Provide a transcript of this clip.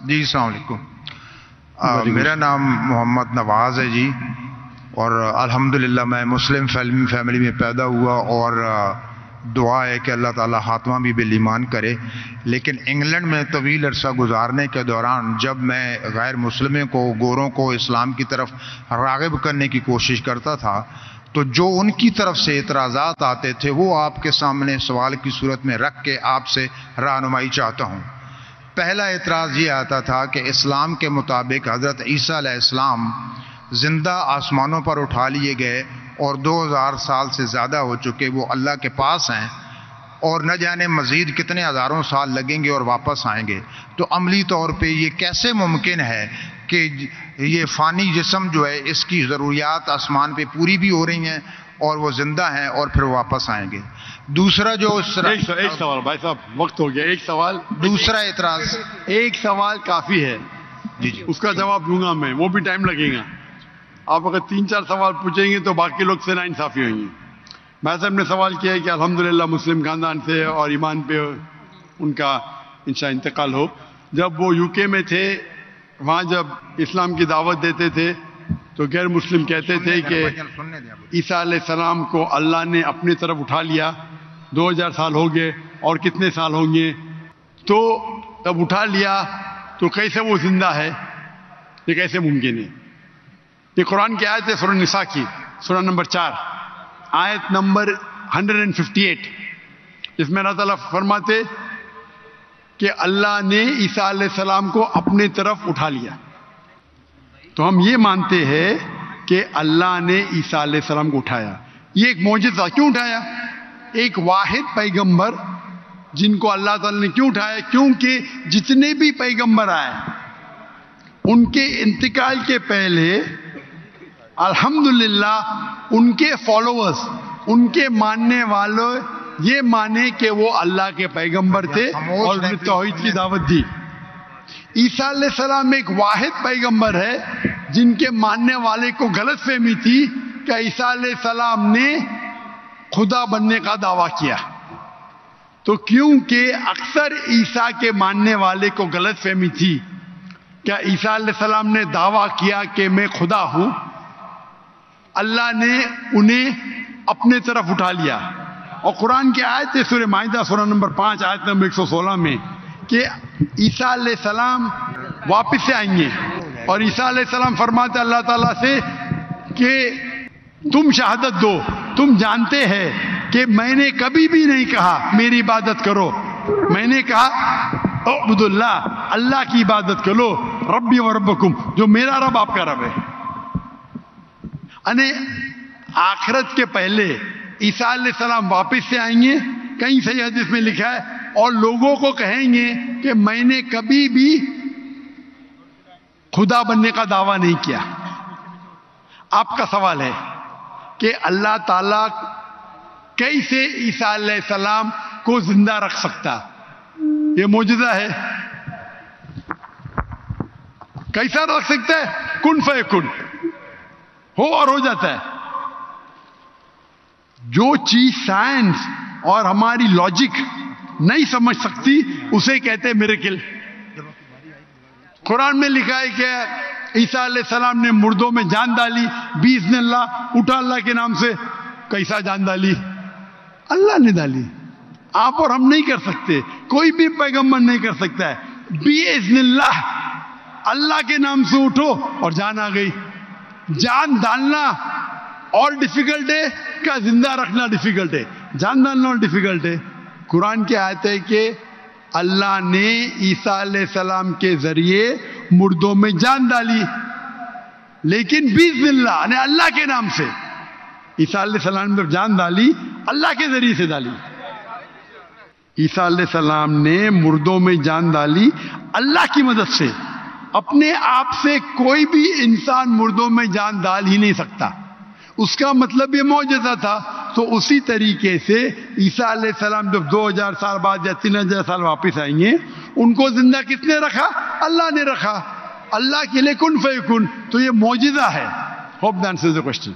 جی السلام علیکم، میرا نام محمد نواز ہے جی، اور الحمدللہ میں مسلم فیملی میں پیدا ہوا، اور دعا ہے کہ اللہ تعالیٰ خاتمہ بھی بالایمان کرے۔ لیکن انگلینڈ میں طویل عرصہ گزارنے کے دوران جب میں غیر مسلموں کو، گوروں کو اسلام کی طرف راغب کرنے کی کوشش کرتا تھا تو جو ان کی طرف سے اعتراضات آتے تھے وہ آپ کے سامنے سوال کی صورت میں رکھ کے آپ سے رہنمائی چاہتا ہوں۔ پہلا اعتراض یہ آتا تھا کہ اسلام کے مطابق حضرت عیسیٰ علیہ السلام زندہ آسمانوں پر اٹھا لیے گئے اور 2000 سال سے زیادہ ہو چکے وہ اللہ کے پاس ہیں، اور نہ جانے مزید کتنے ہزاروں سال لگیں گے اور واپس آئیں گے۔ تو عملی طور پہ یہ کیسے ممکن ہے کہ یہ فانی جسم جو ہے اس کی ضروریات آسمان پہ پوری بھی ہو رہی ہیں اور وہ زندہ ہیں اور پھر واپس آئیں گے؟ دوسرا جو ایک سوال بھائی صاحب، وقت ہو گیا، ایک سوال، دوسرا اعتراض، ایک سوال کافی ہے جی اس کا جواب دوں گا میں، وہ بھی ٹائم لگے گا۔ آپ اگر 3-4 سوال پوچھیں گے تو باقی لوگ سے ناانصافی ہوئیں گی۔ بھائی صاحب نے سوال کیا ہے کہ الحمدللہ مسلم خاندان سے اور ایمان پہ ان کا انشاء انتقال ہو۔ جب وہ UK میں تھے، وہاں جب اسلام کی دعوت دیتے تھے تو غیر مسلم کہتے تھے کہ عیسیٰ علیہ السلام کو اللہ نے اپنی طرف اٹھا لیا، 2000 سال ہو گئے اور کتنے سال ہوں گے، تو تب اٹھا لیا تو کیسے وہ زندہ ہے؟ یہ کیسے ممکن ہے؟ یہ قرآن کی آیت ہے، سورہ نساء کی، سورہ نمبر 4 آیت نمبر 158، جس میں اللہ تعالیٰ فرماتے کہ اللہ نے عیسیٰ علیہ السلام کو اپنے طرف اٹھا لیا۔ تو ہم یہ مانتے ہیں کہ اللہ نے عیسیٰ علیہ السلام کو اٹھایا۔ یہ ایک معجزہ، کیوں اٹھایا؟ ایک واحد پیغمبر جن کو اللہ تعالیٰ نے کیوں اٹھایا؟ کیونکہ جتنے بھی پیغمبر آئے ان کے انتقال کے پہلے الحمدللہ ان کے فالوورز، ان کے ماننے والوں یہ مانے کہ وہ اللہ کے پیغمبر تھے اور انہیں توحید کی دعوت دی۔ عیسیٰ علیہ السلام ایک واحد پیغمبر ہے جن کے ماننے والے کو غلط فہمی تھی کہ عیسیٰ علیہ السلام نے خدا بننے کا دعویٰ کیا۔ تو کیونکہ اکثر عیسیٰ کے ماننے والے کو غلط فہمی تھی کہ عیسیٰ علیہ السلام نے دعویٰ کیا کہ میں خدا ہوں، اللہ نے انہیں اپنے طرف اٹھا لیا۔ اور قرآن کی آیت ہے سورہ مائدہ سورہ نمبر 5 آیت نمبر 116 میں کہ عیسیٰ علیہ السلام واپس سے آئیں گے، اور عیسیٰ علیہ السلام فرماتے اللہ تعالیٰ سے کہ تم شہادت دو، تم جانتے ہیں کہ میں نے کبھی بھی نہیں کہا میری عبادت کرو، میں نے کہا اعبدوا اللہ، اللہ کی عبادت کرو، ربی و ربکم، جو میرا رب آپ کا رب ہے۔ یعنی آخرت کے پہلے عیسیٰ علیہ السلام واپس سے آئیں گے، کہیں صحیح حدیث میں لکھا ہے، اور لوگوں کو کہیں گے کہ میں نے کبھی بھی خدا بننے کا دعویٰ نہیں کیا۔ آپ کا سوال ہے کہ اللہ تعالیٰ کیسے عیسیٰ علیہ السلام کو زندہ رکھ سکتا؟ یہ معجزہ ہے، کیسا رکھ سکتا ہے؟ کن فیکن، ہو اور ہو جاتا ہے۔ جو چیز سائنس اور ہماری لاجک نہیں سمجھ سکتی اسے کہتے ہیں میریکل۔ قرآن میں لکھا ہے کہ عیسیٰ علیہ السلام نے مردوں میں جان ڈالی باذن اللہ، اٹھا اللہ کے نام سے۔ کیسا جان ڈالی؟ اللہ نے ڈالی، آپ اور ہم نہیں کر سکتے، کوئی بھی پیغمبر نہیں کر سکتا ہے۔ باذن اللہ، اللہ کے نام سے اٹھو اور جان آ گئی۔ جان ڈالنا اور ڈیفیکلٹ ہے کیا زندہ رکھنا ڈیفیکلٹ ہے؟ جان ڈالنا اور ڈیفیکلٹ ہے۔ قرآن کی آیت ہے کہ اللہ نے عیسیٰ علیہ السلام کے ذریعے مردوں میں جان ڈالی، لیکن باذن اللہ یعنی اللہ کے نام سے۔ عیسیٰ علیہ السلام نے جان ڈالی، اللہ کے ذریعے سے ڈالی۔ عیسیٰ علیہ السلام نے مردوں میں جان ڈالی اللہ کی مدد سے۔ اپنے آپ سے کوئی بھی انسان مردوں میں جان ڈال ہی نہیں سکتا، اس کا مطلب یہ معجزہ تھا۔ تو اسی طریقے سے عیسیٰ علیہ السلام جب 2000 سال بعد یا 3000 سال واپس آئیں گے، ان کو زندہ کس نے رکھا؟ اللہ نے رکھا۔ اللہ کے لیے کن فیکن، تو یہ معجزہ ہے۔ Hope that answers the question.